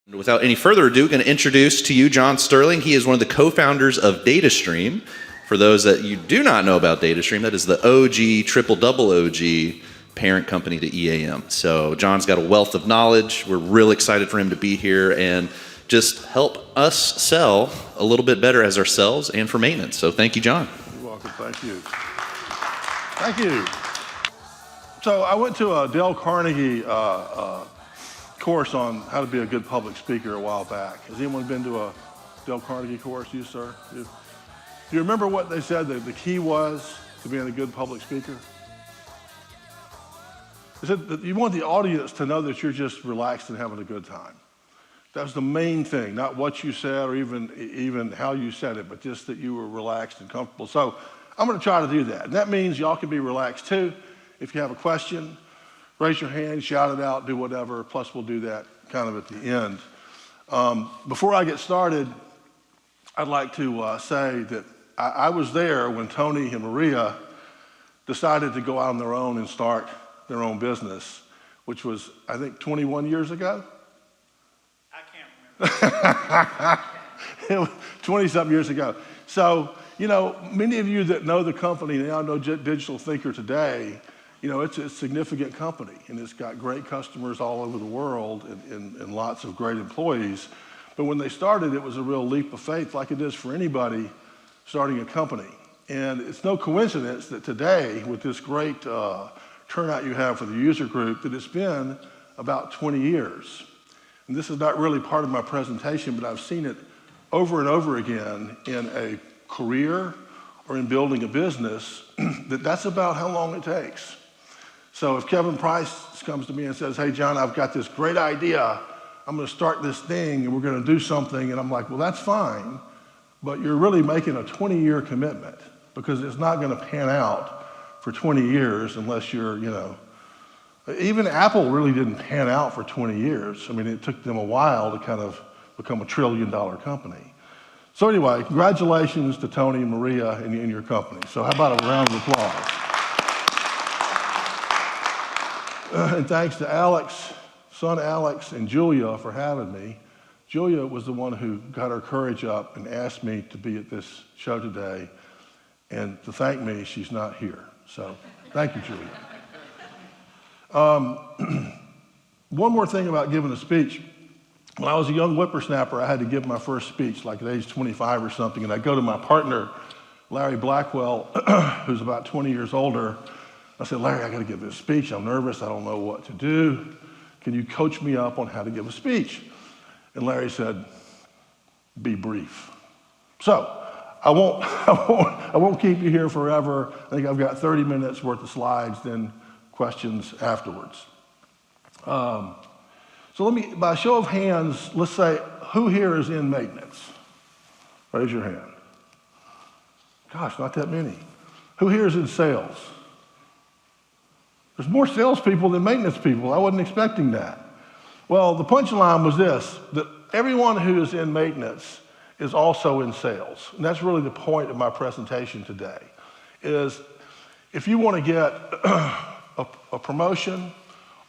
Without any further ado, going to introduce to you John Sterling. He is one of the co-founders of DataStream. For those that you do not know about DataStream, that is the OG, triple double OG parent company to EAM. So John's got a wealth of knowledge. We're real excited for him to be here and just help us sell a little bit better as ourselves and for maintenance. So thank you, John. You're welcome. Thank you. Thank you. So I went to a Dale Carnegie course on how to be a good public speaker a while back. Has anyone been to a Dale Carnegie course? You, sir? Do you remember what they said the key was to being a good public speaker? They said that you want the audience to know that you're just relaxed and having a good time. That was the main thing, not what you said or even how you said it, but just that you were relaxed and comfortable. So I'm going to try to do that. And that means y'all can be relaxed too. If you have a question, raise your hand, shout it out, do whatever. Plus, we'll do that kind of at the end. Before I get started, I'd like to say that I was there when Tony and Maria decided to go out on their own and start their own business, which was, I think, 21 years ago. I can't remember. 20-something years ago. So, you know, many of you that know the company now know Digital Thinker today. You know, it's a significant company, and it's got great customers all over the world and lots of great employees. But when they started, it was a real leap of faith, like it is for anybody starting a company. And it's no coincidence that today, with this great turnout you have for the user group, that it's been about 20 years. And this is not really part of my presentation, but I've seen it over and over again in a career or in building a business, that's about how long it takes. So if Kevin Price comes to me and says, hey, John, I've got this great idea. I'm going to start this thing, and we're going to do something. And I'm like, well, that's fine, but you're really making a 20-year commitment because it's not going to pan out for 20 years unless you're, you know, even Apple really didn't pan out for 20 years. I mean, it took them a while to kind of become a $1 trillion company. So anyway, congratulations to Tony and Maria and your company. So how about a round of applause? And thanks to Alex, son Alex, and Julia for having me. Julia was the one who got her courage up and asked me to be at this show today. And to thank me, she's not here. So thank you, Julia. One more thing about giving a speech. When I was a young whippersnapper, I had to give my first speech, like at age 25 or something, and I go to my partner, Larry Blackwell, who's about 20 years older. I said, Larry, I got to give this speech. I'm nervous. I don't know what to do. Can you coach me up on how to give a speech? And Larry said, be brief. So I won't keep you here forever. I think I've got 30 minutes worth of slides, then questions afterwards. So let me, by show of hands, let's say, who here is in maintenance? Raise your hand. Gosh, not that many. Who here is in sales? There's more salespeople than maintenance people. I wasn't expecting that. Well, the punchline was this, that everyone who is in maintenance is also in sales. And that's really the point of my presentation today, is if you want to get a promotion,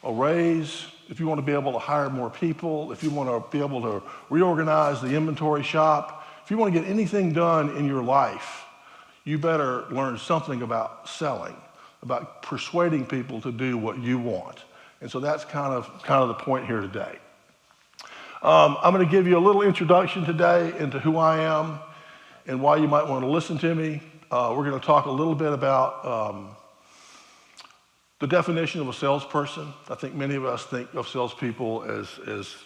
a raise, if you want to be able to hire more people, if you want to be able to reorganize the inventory shop, if you want to get anything done in your life, you better learn something about selling, about persuading people to do what you want. And so that's kind of the point here today. I'm going to give you a little introduction today into who I am and why you might want to listen to me. We're going to talk a little bit about the definition of a salesperson. I think many of us think of salespeople as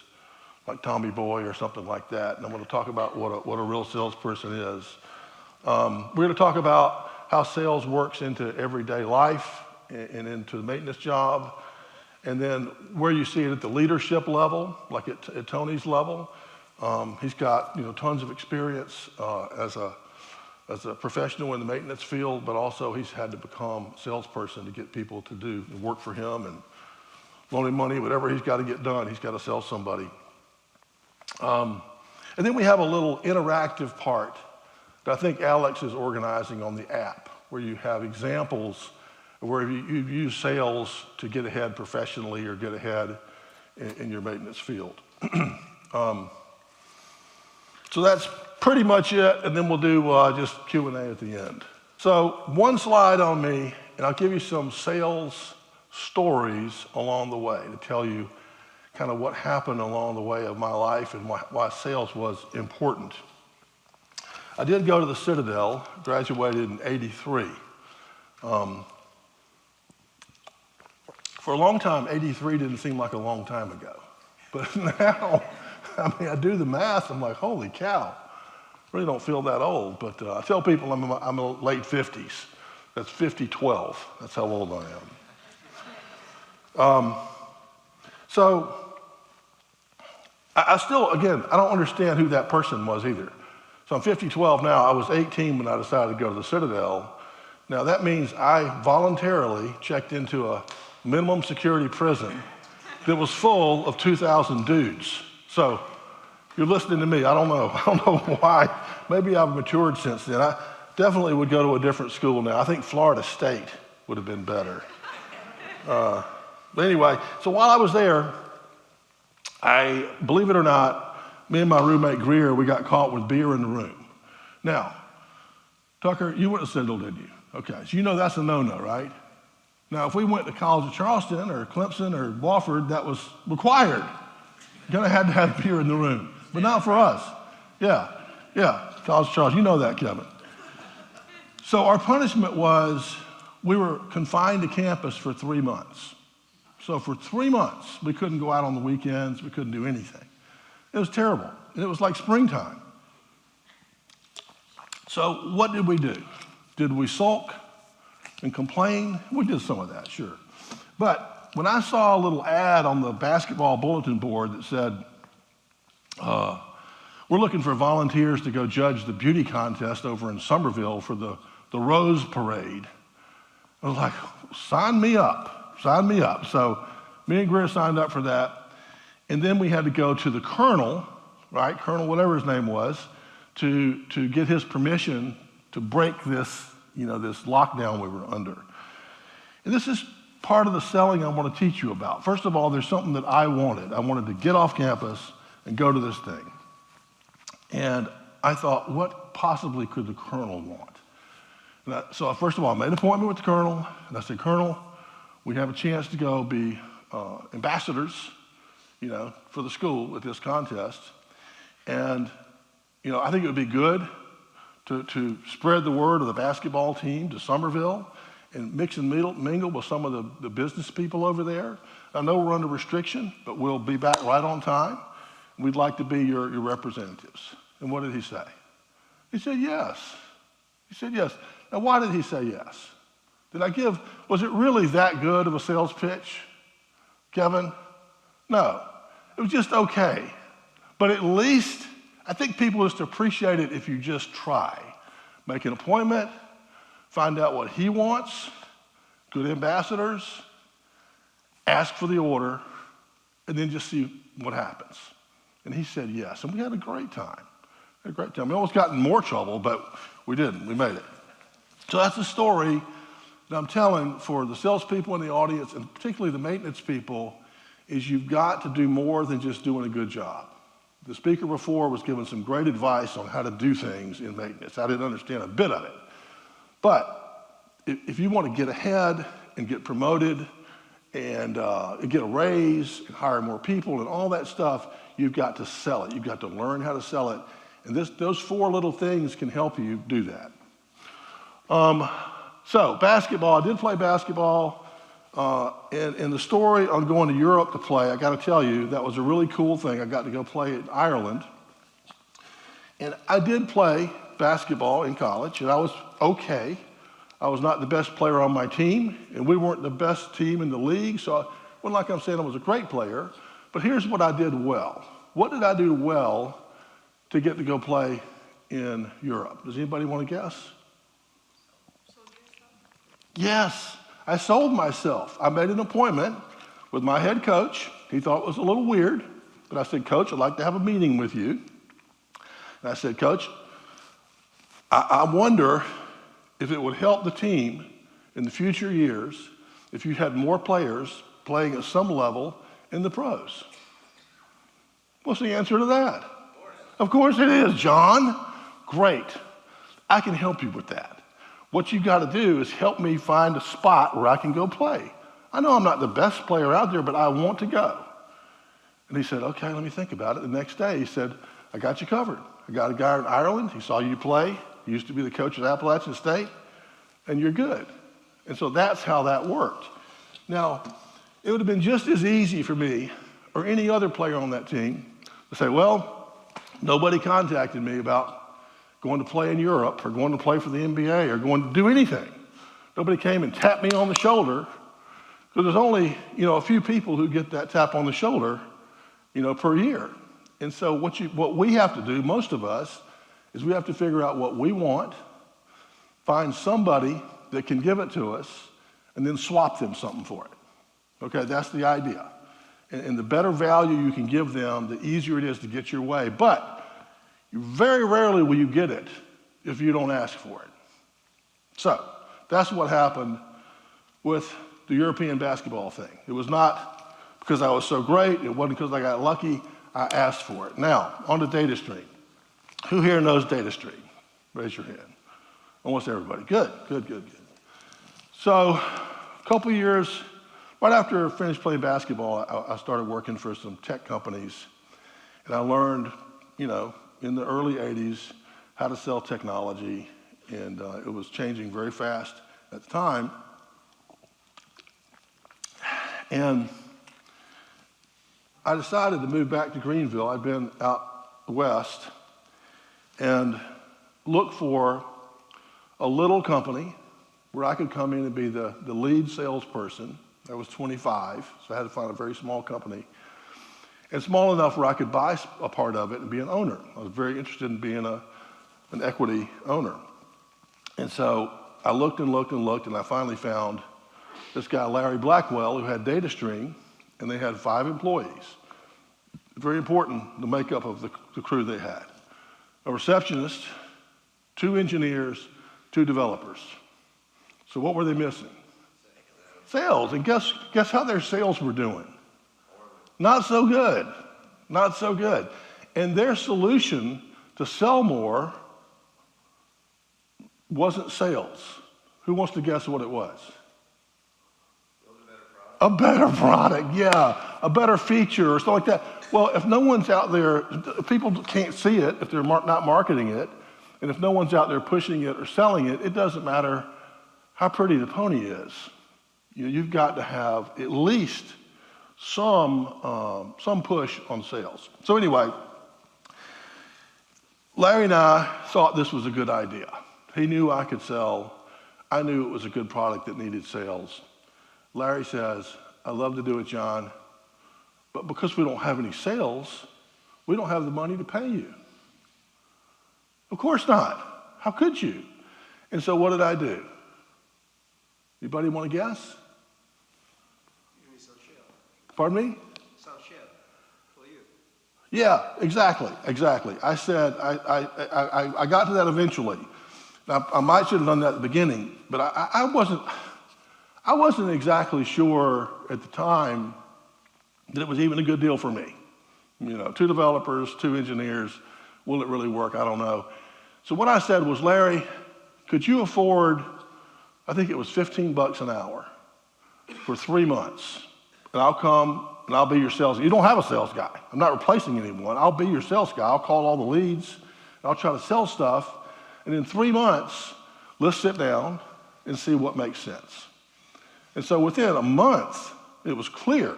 like Tommy Boy or something like that. And I'm going to talk about what a real salesperson is. We're going to talk about how sales works into everyday life and into the maintenance job, and then where you see it at the leadership level, like at Tony's level. He's got tons of experience as a professional in the maintenance field, but also he's had to become a salesperson to get people to do work for him and loan him money, whatever he's got to get done, he's got to sell somebody. And then we have a little interactive part that I think Alex is organizing on the app, where you have examples where you use sales to get ahead professionally or get ahead in your maintenance field. So that's pretty much it, and then we'll do just Q&A at the end. So one slide on me, and I'll give you some sales stories along the way to tell you kind of what happened along the way of my life and why sales was important. I did go to the Citadel, graduated in '83. For a long time, '83 didn't seem like a long time ago. But now, I mean, I do the math, I'm like, holy cow, really don't feel that old. But I tell people I'm in the late 50s. That's 50-12. That's how old I am. So I still, again, I don't understand who that person was either. So I'm 50-12 now. I was 18 when I decided to go to the Citadel. Now that means I voluntarily checked into a minimum security prison that was full of 2,000 dudes. So you're listening to me. I don't know. I don't know why. Maybe I've matured since then. I definitely would go to a different school now. I think Florida State would have been better. But anyway, so while I was there, believe it or not, me and my roommate Greer, we got caught with beer in the room. Now, Tucker, you went to Citadel, didn't you? Okay, so you know that's a no-no, right? Now, if we went to College of Charleston or Clemson or Wofford, that was required. You're gonna have to have beer in the room, but not for us. Yeah, College of Charleston, you know that, Kevin. So our punishment was we were confined to campus for 3 months. So for 3 months, we couldn't go out on the weekends, we couldn't do anything. It was terrible, and it was like springtime. So what did we do? Did we sulk and complain? We did some of that, sure. But when I saw a little ad on the basketball bulletin board that said, we're looking for volunteers to go judge the beauty contest over in Somerville for the Rose Parade, I was like, sign me up. So me and Greer signed up for that. And then we had to go to the colonel, right? Colonel, whatever his name was, to get his permission to break this, this lockdown we were under. And this is part of the selling I want to teach you about. First of all, there's something that I wanted. I wanted to get off campus and go to this thing. And I thought, what possibly could the colonel want? So first of all, I made an appointment with the colonel, and I said, Colonel, we have a chance to go be ambassadors, for the school at this contest. And, I think it would be good to spread the word of the basketball team to Somerville and mix and mingle with some of the business people over there. I know we're under restriction, but we'll be back right on time. We'd like to be your representatives. And what did he say? He said yes. Now, why did he say yes? Was it really that good of a sales pitch, Kevin? No, it was just okay. But at least, I think people just appreciate it if you just try. Make an appointment, find out what he wants, good ambassadors, ask for the order, and then just see what happens. And he said yes, and we had a great time. We almost got in more trouble, but we didn't. We made it. So that's the story that I'm telling for the salespeople in the audience, and particularly the maintenance people, is you've got to do more than just doing a good job. The speaker before was giving some great advice on how to do things in maintenance. I didn't understand a bit of it. But if you want to get ahead and get promoted and get a raise and hire more people and all that stuff, you've got to sell it. You've got to learn how to sell it. And those 4 little things can help you do that. So basketball, I did play basketball. And the story on going to Europe to play, I got to tell you, that was a really cool thing. I got to go play in Ireland. And I did play basketball in college, and I was okay. I was not the best player on my team, and we weren't the best team in the league, so it wasn't like I'm saying I was a great player. But here's what I did well. What did I do well to get to go play in Europe? Does anybody want to guess? Yes. I sold myself. I made an appointment with my head coach. He thought it was a little weird, but I said, Coach, I'd like to have a meeting with you. And I said, Coach, I wonder if it would help the team in the future years if you had more players playing at some level in the pros. What's the answer to that? Of course it is, John. Great. I can help you with that. What you got to do is help me find a spot where I can go play. I know I'm not the best player out there, but I want to go. And he said, okay, let me think about it. The next day he said, I got you covered. I got a guy in Ireland. He saw you play. He used to be the coach at Appalachian State, and you're good. And so that's how that worked. Now, it would have been just as easy for me or any other player on that team to say, well, nobody contacted me about going to play in Europe or going to play for the NBA or going to do anything. Nobody came and tapped me on the shoulder, because there's only, a few people who get that tap on the shoulder, per year. And so what we have to do, most of us, is we have to figure out what we want, find somebody that can give it to us, and then swap them something for it. Okay, that's the idea. And the better value you can give them, the easier it is to get your way. But very rarely will you get it if you don't ask for it. So that's what happened with the European basketball thing. It was not because I was so great. It wasn't because I got lucky. I asked for it. Now, on to DataStream. Who here knows DataStream? Raise your hand. Almost everybody. Good. So a couple years, right after I finished playing basketball, I started working for some tech companies. And I learned, in the early 80s, how to sell technology. And it was changing very fast at the time. And I decided to move back to Greenville. I'd been out west, and look for a little company where I could come in and be the lead salesperson. I was 25, so I had to find a very small company, and small enough where I could buy a part of it and be an owner. I was very interested in being an equity owner. And so I looked and looked and looked, and I finally found this guy, Larry Blackwell, who had DataStream, and they had 5 employees. Very important, the makeup of the crew they had. A receptionist, 2 engineers, 2 developers. So what were they missing? Sales. And guess how their sales were doing? Not so good. Not so good. And their solution to sell more wasn't sales. Who wants to guess what it was? A better product, yeah. A better feature or something like that. Well, if no one's out there, people can't see it if they're not marketing it. And if no one's out there pushing it or selling it, it doesn't matter how pretty the pony is. You've got to have at least some push on sales. So anyway, Larry and I thought this was a good idea. He knew I could sell. I knew it was a good product that needed sales. Larry says, I'd love to do it, John, but because we don't have any sales, we don't have the money to pay you. Of course not. How could you? And so what did I do? Anybody want to guess? Pardon me? Yeah, exactly. I said, I got to that eventually. Now, I might should have done that at the beginning, but I wasn't exactly sure at the time that it was even a good deal for me. 2 developers, 2 engineers, will it really work? I don't know. So what I said was, Larry, could you afford, I think it was $15 an hour for 3 months? And I'll come and I'll be your sales guy. You don't have a sales guy. I'm not replacing anyone. I'll be your sales guy. I'll call all the leads. And I'll try to sell stuff. And in 3 months, let's sit down and see what makes sense. And so within a month, it was clear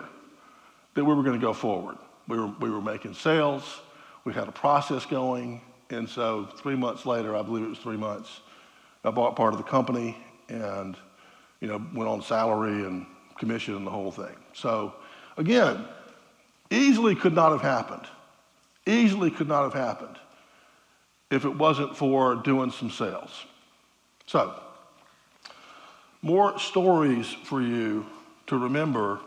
that we were going to go forward. We were making sales. We had a process going. And so 3 months later, I believe it was 3 months, I bought part of the company and, went on salary and commission and the whole thing. So again, easily could not have happened. Easily could not have happened if it wasn't for doing some sales. So, more stories for you to remember.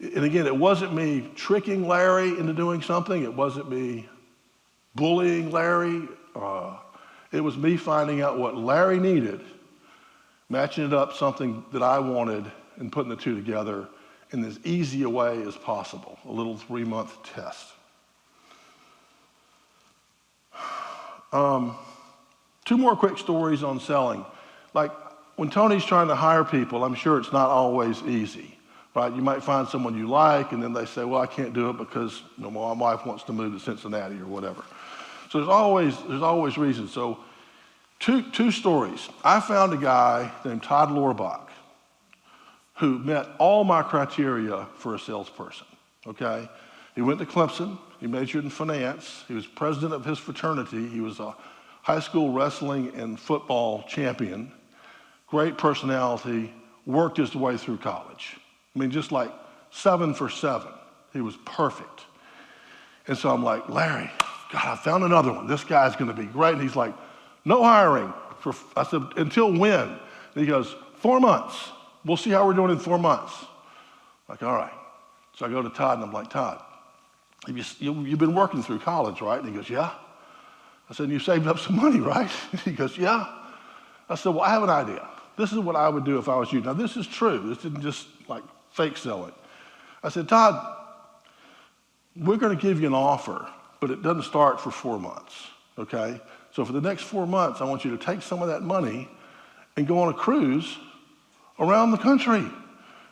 And again, it wasn't me tricking Larry into doing something. It wasn't me bullying Larry. It was me finding out what Larry needed, matching it up something that I wanted, and putting the 2 together in as easy a way as possible, a little 3-month test. Two more quick stories on selling. Like when Tony's trying to hire people, I'm sure it's not always easy, right? You might find someone you like, and then they say, well, I can't do it because my wife wants to move to Cincinnati or whatever. So there's always reasons. So two stories. I found a guy named Todd Lorbach who met all my criteria for a salesperson, okay? He went to Clemson. He majored in finance. He was president of his fraternity. He was a high school wrestling and football champion. Great personality, worked his way through college. I mean, just like 7 for 7. He was perfect. And so I'm like, Larry, God, I found another one. This guy's gonna be great. And he's like, no hiring. I said, until when? And he goes, 4 months. We'll see how we're doing in 4 months. I'm like, all right. So I go to Todd and I'm like, Todd, you've been working through college, right? And he goes, yeah. I said, you saved up some money, right? He goes, yeah. I said, well, I have an idea. This is what I would do if I was you. Now, this is true. This isn't just like fake selling. I said, Todd, we're going to give you an offer, but it doesn't start for 4 months, okay? So for the next 4 months, I want you to take some of that money and go on a cruise around the country.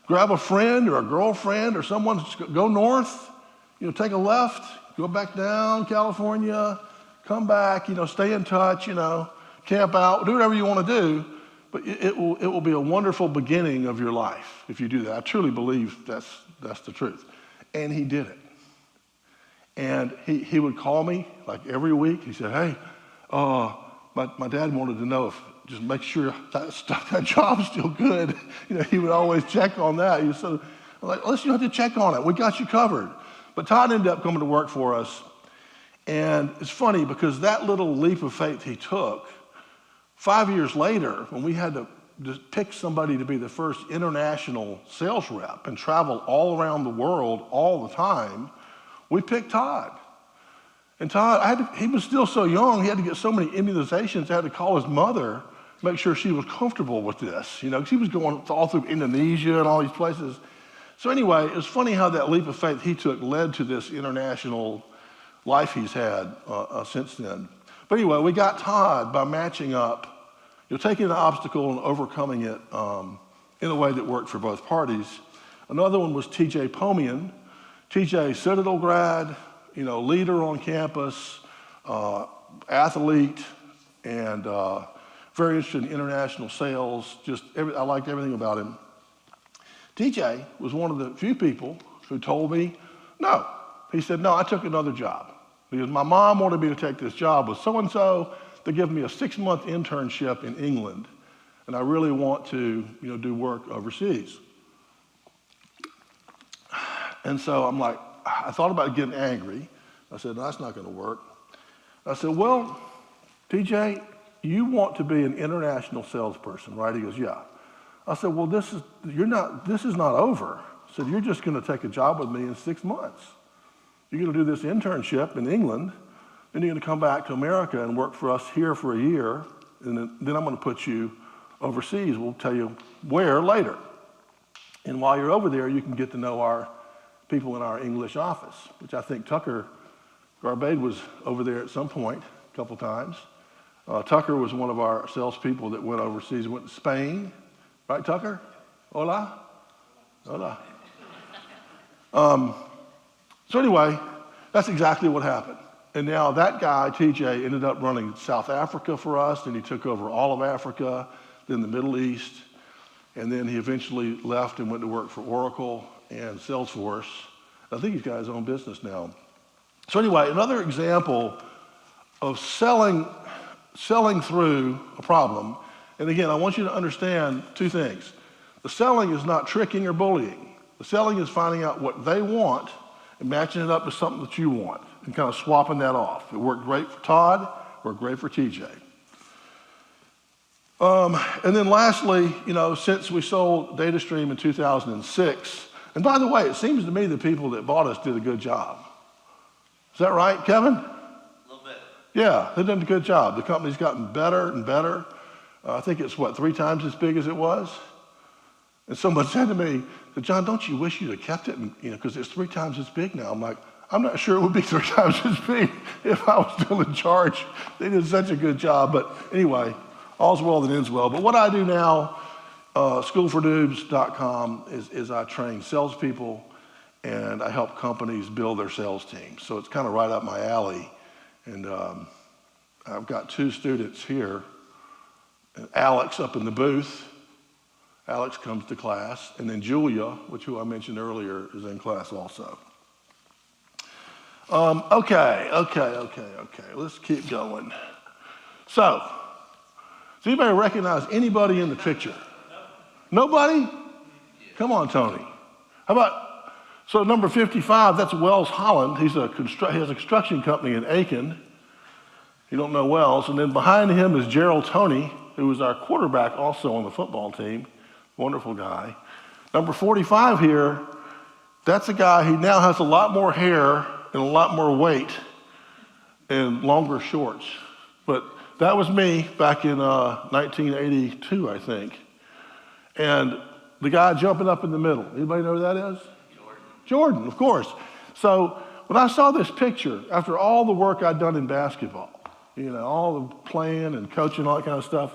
Grab a friend or a girlfriend or someone, go north, take a left, go back down California, come back, stay in touch, camp out, do whatever you want to do, but it will be a wonderful beginning of your life if you do that. I truly believe that's the truth. And he did it. And he would call me like every week. He said, hey, my dad wanted to know if, just make sure that job's still good. He would always check on that. He said, like, listen, you don't have to check on it. We got you covered. But Todd ended up coming to work for us. And it's funny because that little leap of faith he took, 5 years later, when we had to just pick somebody to be the first international sales rep and travel all around the world all the time, we picked Todd. And Todd, he was still so young, he had to get so many immunizations, I had to call his mother, make sure she was comfortable with this, because he was going all through Indonesia and all these places. So anyway, it was funny how that leap of faith he took led to this international life he's had since then. But anyway, we got Todd by matching up, taking an obstacle and overcoming it in a way that worked for both parties. Another one was TJ Pomian. TJ, Citadel grad, leader on campus, athlete, and very interested in international sales. I liked everything about him. TJ was one of the few people who told me no. He said, no, I took another job. Because my mom wanted me to take this job with so-and-so. They give me a 6-month internship in England, and I really want to do work overseas. And so I'm like, I thought about getting angry. I said, no, that's not going to work. I said, well, TJ, you want to be an international salesperson, right? He goes, yeah. I said, well, this is not over. I said, you're just going to take a job with me in 6 months. You're going to do this internship in England, then you're going to come back to America and work for us here for a year, and then I'm going to put you overseas. We'll tell you where later. And while you're over there, you can get to know our people in our English office, which I think Tucker Garbade was over there at some point, a couple times. Tucker was one of our salespeople that went overseas, went to Spain. Right, Tucker? Hola? Hola. So anyway, that's exactly what happened. And now that guy, TJ, ended up running South Africa for us, and he took over all of Africa, then the Middle East, and then he eventually left and went to work for Oracle and Salesforce. I think he's got his own business now. So anyway, another example of selling through a problem. And again, I want you to understand two things. The selling is not tricking or bullying. The selling is finding out what they want and matching it up to something that you want and kind of swapping that off. It worked great for Todd, worked great for TJ. And then lastly, since we sold DataStream in 2006, and by the way, it seems to me the people that bought us did a good job. Is that right, Kevin? A little bit. Yeah, they've done a good job. The company's gotten better and better. I think it's, 3 times as big as it was? And someone said to me, John, don't you wish you'd have kept it? Because it's 3 times as big now. I'm like, I'm not sure it would be 3 times as big if I was still in charge. They did such a good job. But anyway, all's well that ends well. But what I do now, schoolfornoobs.com, is I train salespeople and I help companies build their sales teams. So it's kind of right up my alley. And I've got 2 students here. Alex up in the booth. Alex comes to class. And then Julia, who I mentioned earlier, is in class also. Okay. Let's keep going. So, does anybody recognize anybody in the picture? Nobody? Come on, Tony. How about, so number 55, that's Wells Holland. He has a construction company in Aiken. You don't know Wells. And then behind him is Gerald Toney, who was our quarterback also on the football team. Wonderful guy. Number 45 here, that's a guy who now has a lot more hair and a lot more weight and longer shorts. But that was me back in 1982, I think. And the guy jumping up in the middle, anybody know who that is? Jordan, of course. So when I saw this picture, after all the work I'd done in basketball, all the playing and coaching, all that kind of stuff,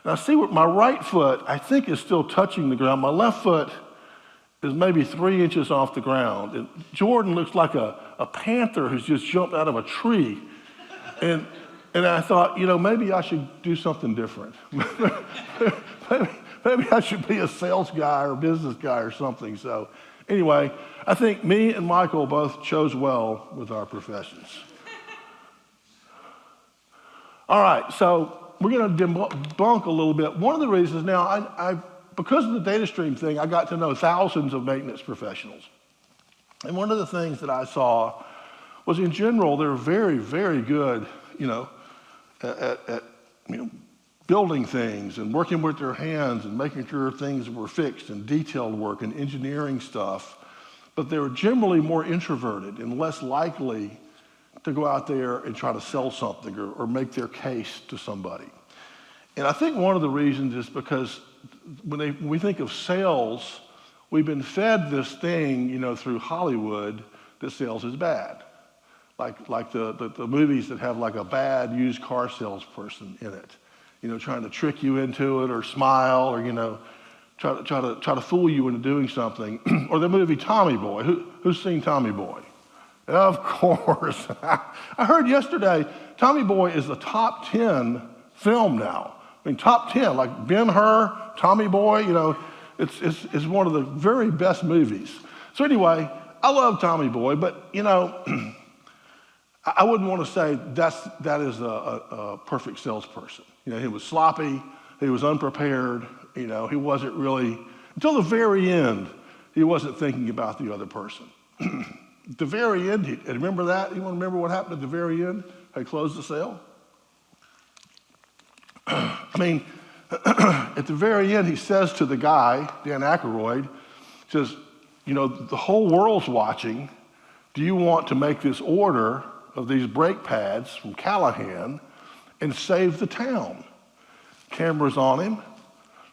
and I see what my right foot, I think, is still touching the ground. My left foot is maybe 3 inches off the ground. And Jordan looks like a panther who's just jumped out of a tree. And I thought, maybe I should do something different. maybe I should be a sales guy or business guy or something. So anyway, I think me and Michael both chose well with our professions. All right, so we're going to debunk a little bit. One of the reasons now, because of the data stream thing, I got to know thousands of maintenance professionals. And one of the things that I saw was, in general, they're very, very good, at building things and working with their hands and making sure things were fixed and detailed work and engineering stuff. But they were generally more introverted and less likely to go out there and try to sell something or make their case to somebody. And I think one of the reasons is because when we think of sales, we've been fed this thing, through Hollywood, that sales is bad. Like the movies that have like a bad used car salesperson in it, trying to trick you into it or smile or, try to fool you into doing something. Or the movie Tommy Boy. Who's seen Tommy Boy? Of course. I heard yesterday Tommy Boy is the top 10 film now. I mean, top 10, like Ben-Hur, Tommy Boy, it's one of the very best movies. So anyway, I love Tommy Boy, but, I wouldn't want to say that is a perfect salesperson. He was sloppy, he was unprepared, he wasn't really, until the very end, he wasn't thinking about the other person. At the very end, remember that? You want to remember what happened at the very end? They closed the sale? I mean, at the very end, he says to the guy, Dan Aykroyd, says, the whole world's watching. Do you want to make this order of these brake pads from Callahan and save the town? Camera's on him.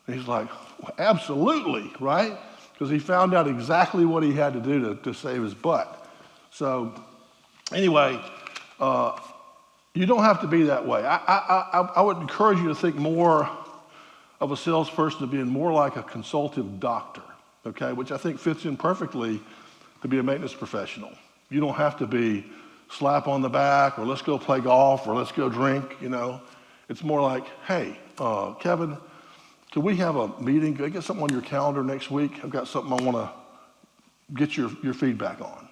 And he's like, well, absolutely, right? Because he found out exactly what he had to do to save his butt. So anyway, you don't have to be that way. I would encourage you to think more of a salesperson to being more like a consultative doctor, okay, which I think fits in perfectly to be a maintenance professional. You don't have to be slap on the back or let's go play golf or let's go drink, It's more like, hey, Kevin, can we have a meeting? Can I get something on your calendar next week? I've got something I want to get your feedback on.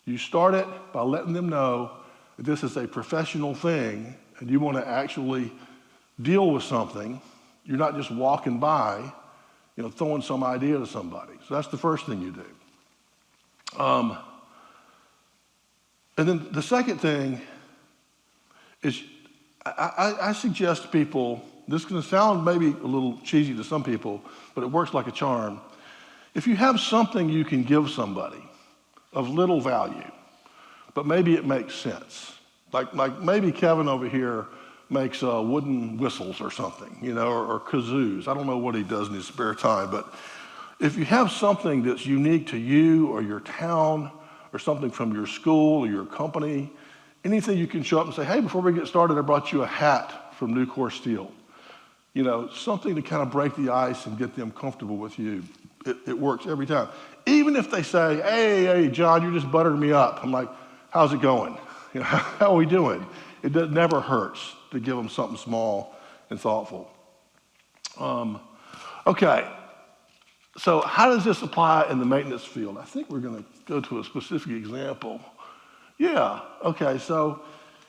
You start it by letting them know that this is a professional thing and you want to actually deal with something. You're not just walking by, throwing some idea to somebody. So that's the first thing you do. And then the second thing is I suggest to people, this is going to sound maybe a little cheesy to some people, but it works like a charm. If you have something you can give somebody of little value, but maybe it makes sense. Like maybe Kevin over here makes wooden whistles or something, or kazoos. I don't know what he does in his spare time, but if you have something that's unique to you or your town or something from your school or your company, anything you can show up and say, hey, before we get started, I brought you a hat from Nucor Steel. You know, something to kind of break the ice and get them comfortable with you. It works every time. Even if they say, hey, John, you just buttered me up. I'm like, how's it going? You know, how are we doing? It never hurts to give them something small and thoughtful. Okay, so how does this apply in the maintenance field? I think we're going to go to a specific example. Yeah, okay, so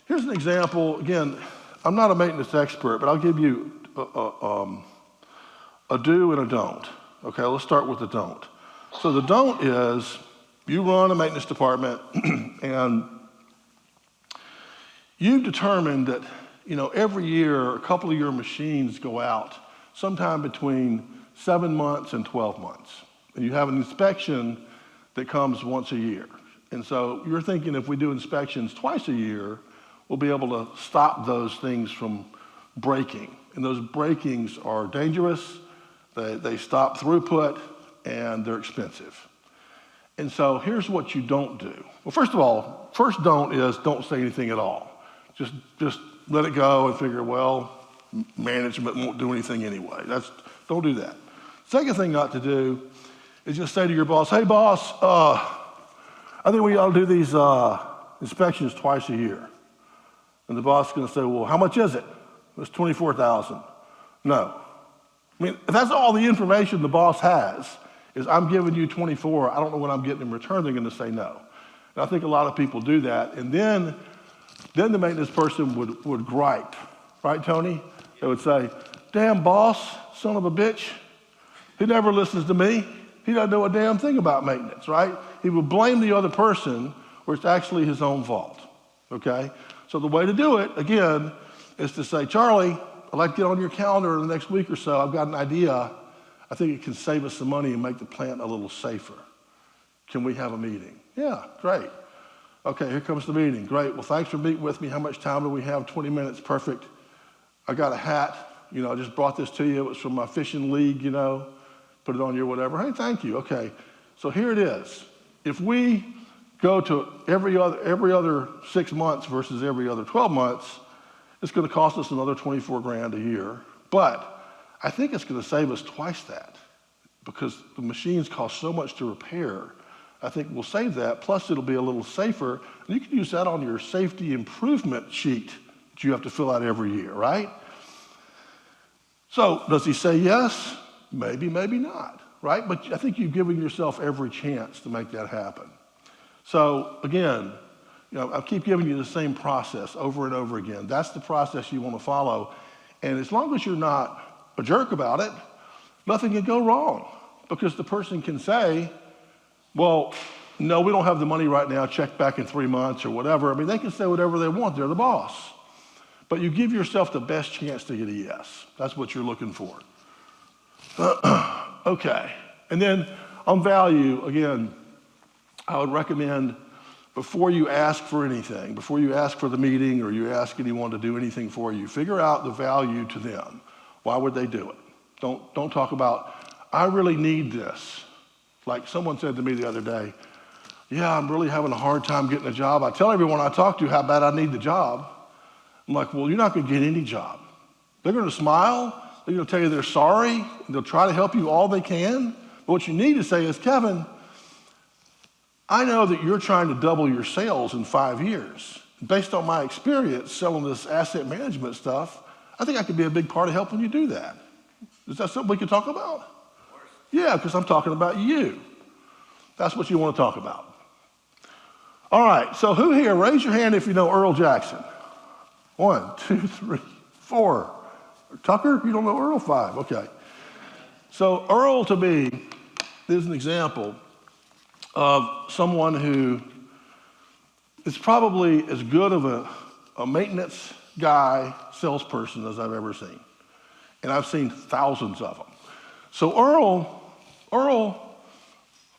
here's an example. Again, I'm not a maintenance expert, but I'll give you a do and a don't. Okay, let's start with the don't. So the don't is you run a maintenance department and you've determined that, you know, every year a couple of your machines go out sometime between 7 months and 12 months. And you have an inspection that comes once a year. And so you're thinking if we do inspections twice a year, we'll be able to stop those things from breaking. And those breakings are dangerous, they stop throughput, and they're expensive. And so here's what you don't do. Well, first of all, first don't is don't say anything at all. Just let it go and figure, well, management won't do anything anyway. Don't do that. Second thing not to do is just say to your boss, hey boss, I think we ought to do these inspections twice a year. And the boss is going to say, well, how much is it? It's $24,000. No. I mean, if that's all the information the boss has, is I'm giving you 24, I don't know what I'm getting in return, they're going to say no. And I think a lot of people do that. And then the maintenance person would gripe. Right, Tony? They would say, damn boss, son of a bitch. He never listens to me. He doesn't know a damn thing about maintenance, right? He would blame the other person where it's actually his own fault, okay? So the way to do it, again, is to say, Charlie, I'd like to get on your calendar in the next week or so. I've got an idea. I think it can save us some money and make the plant a little safer. Can we have a meeting? Yeah, great. Okay, here comes the meeting. Great. Well, thanks for meeting with me. How much time do we have? 20 minutes. Perfect. I got a hat. You know, I just brought this to you. It was from my fishing league, you know. Put it on you, whatever. Hey, thank you. Okay. So here it is. If we go to every other 6 months versus every other 12 months, it's going to cost us another 24 grand a year. But I think it's going to save us twice that because the machines cost so much to repair. I think we'll save that. Plus, it'll be a little safer. And you can use that on your safety improvement sheet that you have to fill out every year, right? So does he say yes? Maybe, maybe not, right? But I think you've given yourself every chance to make that happen. So again, you know, I keep giving you the same process over and over again. That's the process you want to follow. And as long as you're not a jerk about it, nothing can go wrong because the person can say, well, no, we don't have the money right now, check back in 3 months or whatever. I mean, they can say whatever they want, they're the boss. But you give yourself the best chance to get a yes. That's what you're looking for. Okay, and then on value, again, I would recommend before you ask for anything, before you ask for the meeting or you ask anyone to do anything for you, figure out the value to them. Why would they do it? Don't talk about, I really need this. Like someone said to me the other day, yeah, I'm really having a hard time getting a job. I tell everyone I talk to how bad I need the job. I'm like, well, you're not going to get any job. They're going to smile. They're going to tell you they're sorry. And they'll try to help you all they can. But what you need to say is, Kevin, I know that you're trying to double your sales in 5 years. Based on my experience selling this asset management stuff, I think I could be a big part of helping you do that. Is that something we can talk about? Yeah, because I'm talking about you. That's what you want to talk about. All right, so who here, raise your hand if you know Earl Jackson. 1, 2, 3, 4. Tucker, you don't know Earl? 5, okay. So Earl, to me, is an example of someone who is probably as good of a maintenance guy, salesperson as I've ever seen. And I've seen thousands of them. So Earl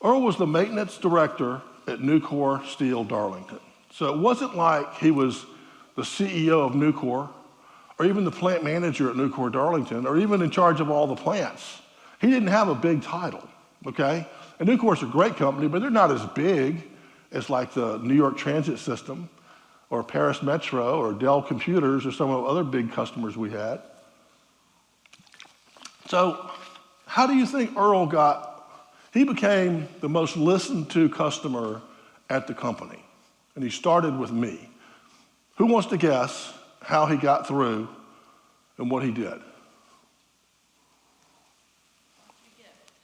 was the maintenance director at Nucor Steel Darlington. So it wasn't like he was the CEO of Nucor or even the plant manager at Nucor Darlington or even in charge of all the plants. He didn't have a big title, okay? And Nucor's a great company, but they're not as big as like the New York Transit System or Paris Metro or Dell Computers or some of the other big customers we had. So how do you think Earl he became the most listened to customer at the company, and he started with me. Who wants to guess how he got through and what he did?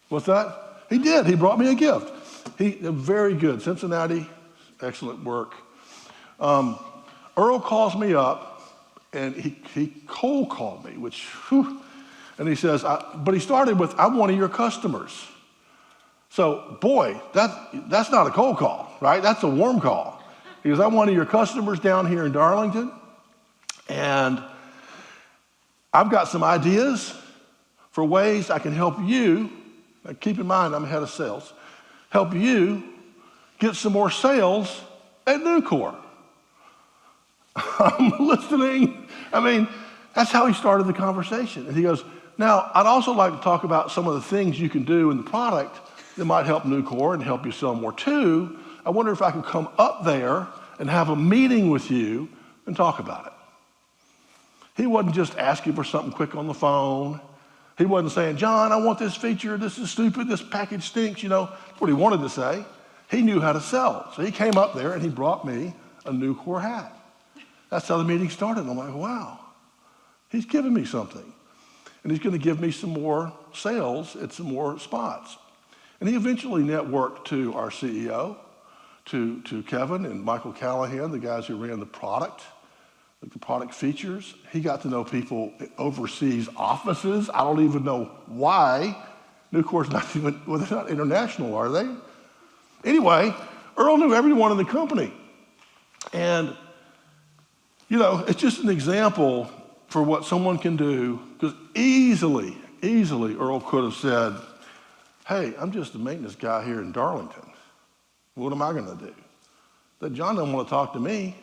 What's that? He did. He brought me a gift. Very good. Cincinnati, excellent work. Earl calls me up, and he cold called me, and he says, but he started with, I'm one of your customers. So, boy, that's not a cold call, right? That's a warm call. He goes, I'm one of your customers down here in Darlington, and I've got some ideas for ways I can help you. Now, keep in mind, I'm head of sales. Help you get some more sales at Nucor. I'm listening. I mean, that's how he started the conversation. And he goes, now, I'd also like to talk about some of the things you can do in the product that might help Nucor and help you sell more too. I wonder if I could come up there and have a meeting with you and talk about it. He wasn't just asking for something quick on the phone. He wasn't saying, John, I want this feature. This is stupid. This package stinks. That's what he wanted to say. He knew how to sell. So he came up there and he brought me a Nucor hat. That's how the meeting started. And I'm like, wow, he's giving me something. And he's going to give me some more sales at some more spots. And he eventually networked to our CEO, to Kevin and Michael Callahan, the guys who ran the product, like the product features. He got to know people at overseas offices. I don't even know why. Nucor's they're not international, are they? Anyway, Earl knew everyone in the company. And, it's just an example for what someone can do, because easily, Earl could have said, hey, I'm just a maintenance guy here in Darlington. What am I going to do? That John doesn't want to talk to me.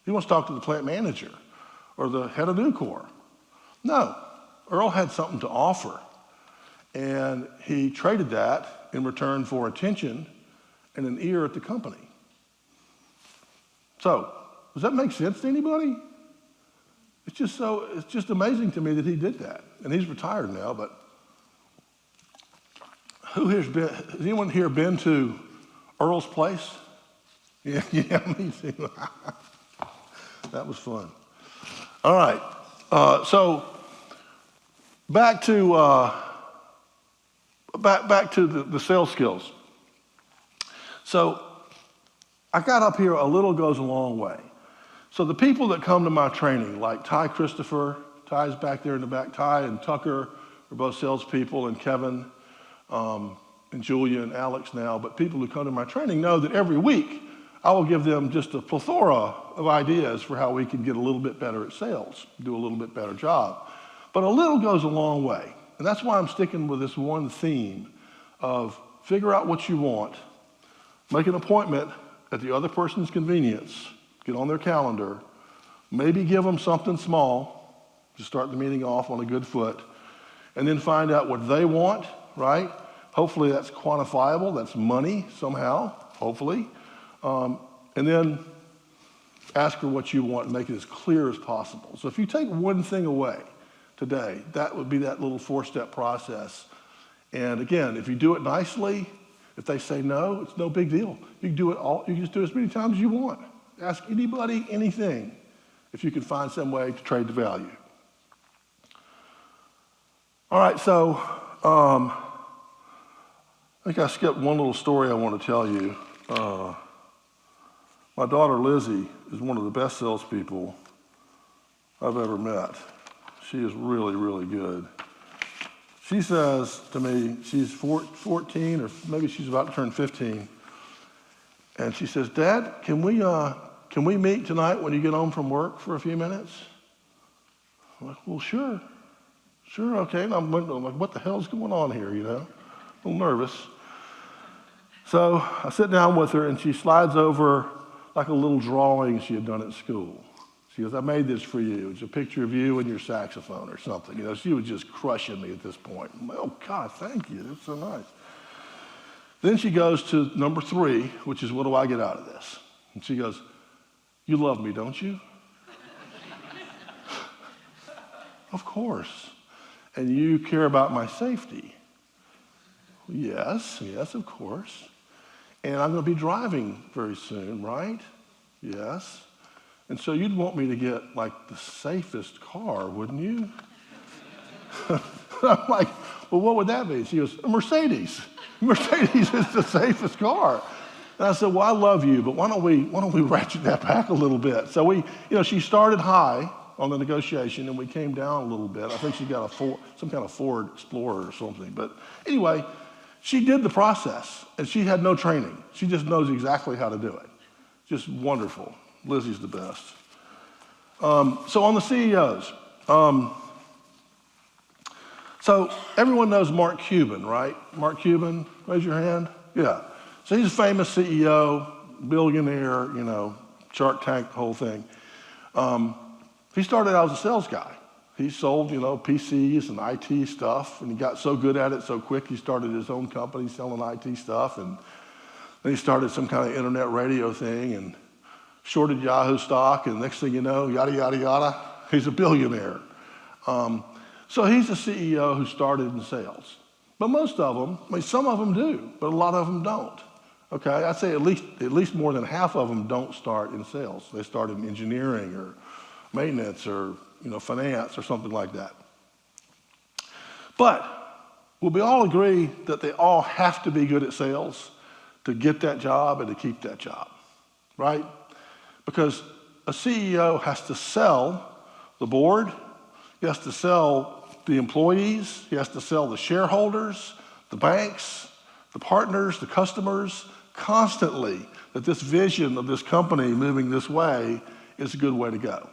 He wants to talk to the plant manager or the head of Nucor. No, Earl had something to offer, and he traded that in return for attention and an ear at the company. So, does that make sense to anybody? It's just amazing to me that he did that. And he's retired now, but has anyone here been to Earl's place? Yeah, me too. That was fun. All right, so back to the sales skills. So I got up here, a little goes a long way. So the people that come to my training, like Ty Christopher, Ty's back there in the back, Ty and Tucker are both salespeople, and Kevin, and Julia and Alex now, but people who come to my training know that every week I will give them just a plethora of ideas for how we can get a little bit better at sales, do a little bit better job. But a little goes a long way. And that's why I'm sticking with this one theme of figure out what you want, make an appointment at the other person's convenience, get on their calendar, maybe give them something small to start the meeting off on a good foot, and then find out what they want, right? Hopefully that's quantifiable, that's money somehow, hopefully. And then ask her what you want and make it as clear as possible. So if you take one thing away today, that would be that little 4-step process. And again, if you do it nicely, if they say no, it's no big deal. You can do it you can just do it as many times as you want. Ask anybody anything if you can find some way to trade the value. All right, so I think I skipped one little story I want to tell you. My daughter Lizzie is one of the best salespeople I've ever met. She is really, really good. She says to me, she's 14 or maybe she's about to turn 15, and she says, Dad, can we meet tonight when you get home from work for a few minutes? I'm like, well, sure, okay. And I'm like, what the hell's going on here, A little nervous. So I sit down with her, and she slides over like a little drawing she had done at school. She goes, I made this for you. It's a picture of you and your saxophone or something. She was just crushing me at this point. I'm like, oh, God, thank you. That's so nice. Then she goes to number 3, which is, what do I get out of this? And she goes, you love me, don't you? Of course. And you care about my safety? Yes, of course. And I'm going to be driving very soon, right? Yes. And so you'd want me to get like the safest car, wouldn't you? I'm like, well, what would that be? She goes, a Mercedes. Mercedes is the safest car. And I said, well, I love you, but why don't we ratchet that back a little bit? So she started high on the negotiation, and we came down a little bit. I think she got some kind of Ford Explorer or something. But anyway, she did the process, and she had no training. She just knows exactly how to do it. Just wonderful. Lizzie's the best. So on the CEOs, so everyone knows Mark Cuban, right? Mark Cuban, raise your hand. Yeah. So he's a famous CEO, billionaire, Shark Tank, the whole thing. He started out as a sales guy. He sold, PCs and IT stuff, and he got so good at it so quick, he started his own company selling IT stuff, and then he started some kind of internet radio thing and shorted Yahoo stock, and next thing you know, yada, yada, yada, he's a billionaire. So he's a CEO who started in sales. But most of them, some of them do, but a lot of them don't. Okay, I'd say at least more than half of them don't start in sales. They start in engineering or maintenance or finance or something like that. But will we all agree that they all have to be good at sales to get that job and to keep that job, right? Because a CEO has to sell the board, he has to sell the employees, he has to sell the shareholders, the banks, the partners, the customers, constantly that this vision of this company moving this way is a good way to go.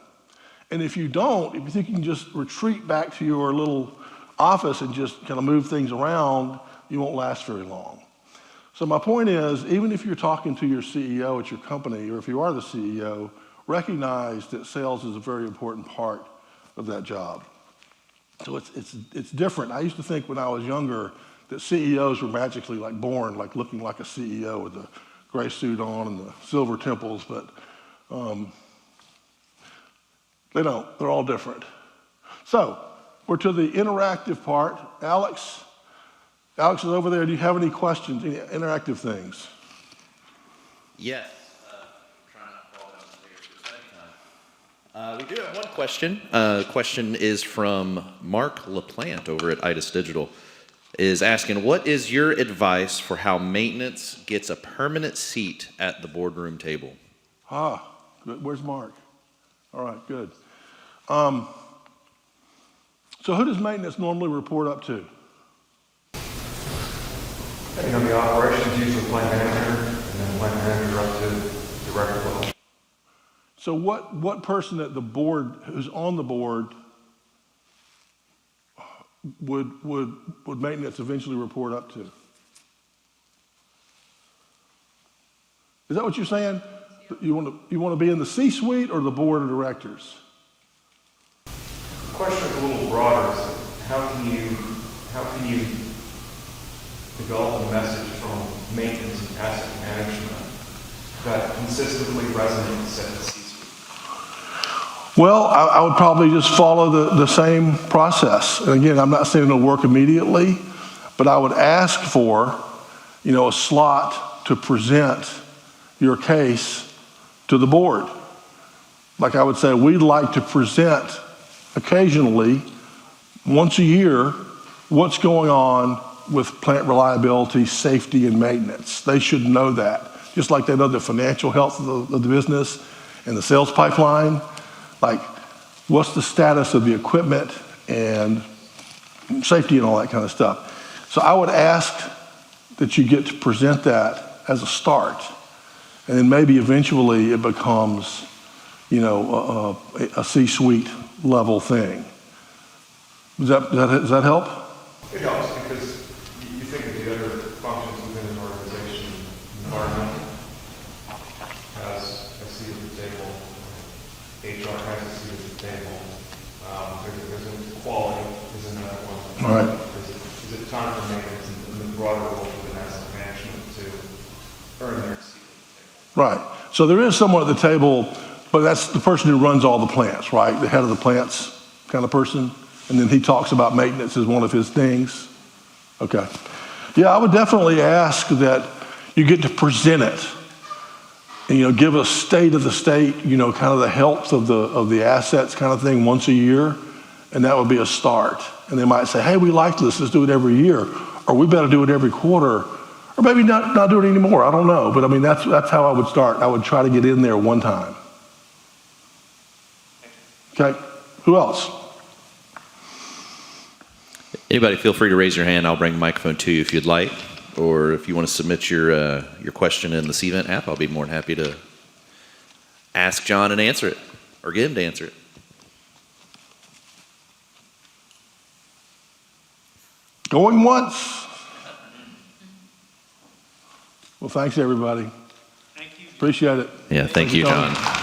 And if you don't, if you think you can just retreat back to your little office and just kind of move things around, you won't last very long. So my point is, even if you're talking to your CEO at your company, or if you are the CEO, recognize that sales is a very important part of that job. So it's different. I used to think when I was younger that CEOs were magically like born, like looking like a CEO with the gray suit on and the silver temples, but they don't. They're all different. So we're to the interactive part. Alex is over there. Do you have any questions, any interactive things? Yes. Trying not to fall down the stairs for a second time. We do have one question. The question is from Mark LaPlante over at Itis Digital. Is asking, what is your advice for how maintenance gets a permanent seat at the boardroom table? Good. Where's Mark? All right, good. So who does maintenance normally report up to? The operations usually plant manager, and then plant manager up to director level. So what person at the board, who's on the board, would maintenance eventually report up to? Is that what you're saying? You want to be in the C-suite or the board of directors? The question is a little broader. How can you develop a message from maintenance and asset management that consistently resonates at the C-suite? Well, I would probably just follow the same process. And again, I'm not saying it'll work immediately, but I would ask for, a slot to present your case to the board. Like I would say, we'd like to present occasionally, once a year, what's going on with plant reliability, safety, and maintenance. They should know that. Just like they know the financial health of the business and the sales pipeline. Like, what's the status of the equipment and safety and all that kind of stuff. So I would ask that you get to present that as a start. And then maybe eventually it becomes, a C-suite level thing. Does that help? It helps because you think of the other functions within an organization. Environment has a seat at the table. HR has a seat at the table. There's quality is another one. All right. Is it time for maintenance and the broader role within asset management? turn their seat. Right. So there is someone at the table, but that's the person who runs all the plants, right? The head of the plants kind of person. And then he talks about maintenance as one of his things. Okay. Yeah, I would definitely ask that you get to present it. And, give a state of the state, kind of the health of the assets kind of thing once a year. And that would be a start. And they might say, hey, we like this, let's do it every year. Or we better do it every quarter. Or maybe not do it anymore, I don't know. But I mean, that's how I would start. I would try to get in there one time. Okay, who else? Anybody, feel free to raise your hand. I'll bring the microphone to you if you'd like. Or if you want to submit your question in the Cvent app, I'll be more than happy to ask John and answer it, or get him to answer it. Going once. Well, thanks, everybody. Thank you. Appreciate it. Yeah, thank you, Tony. John.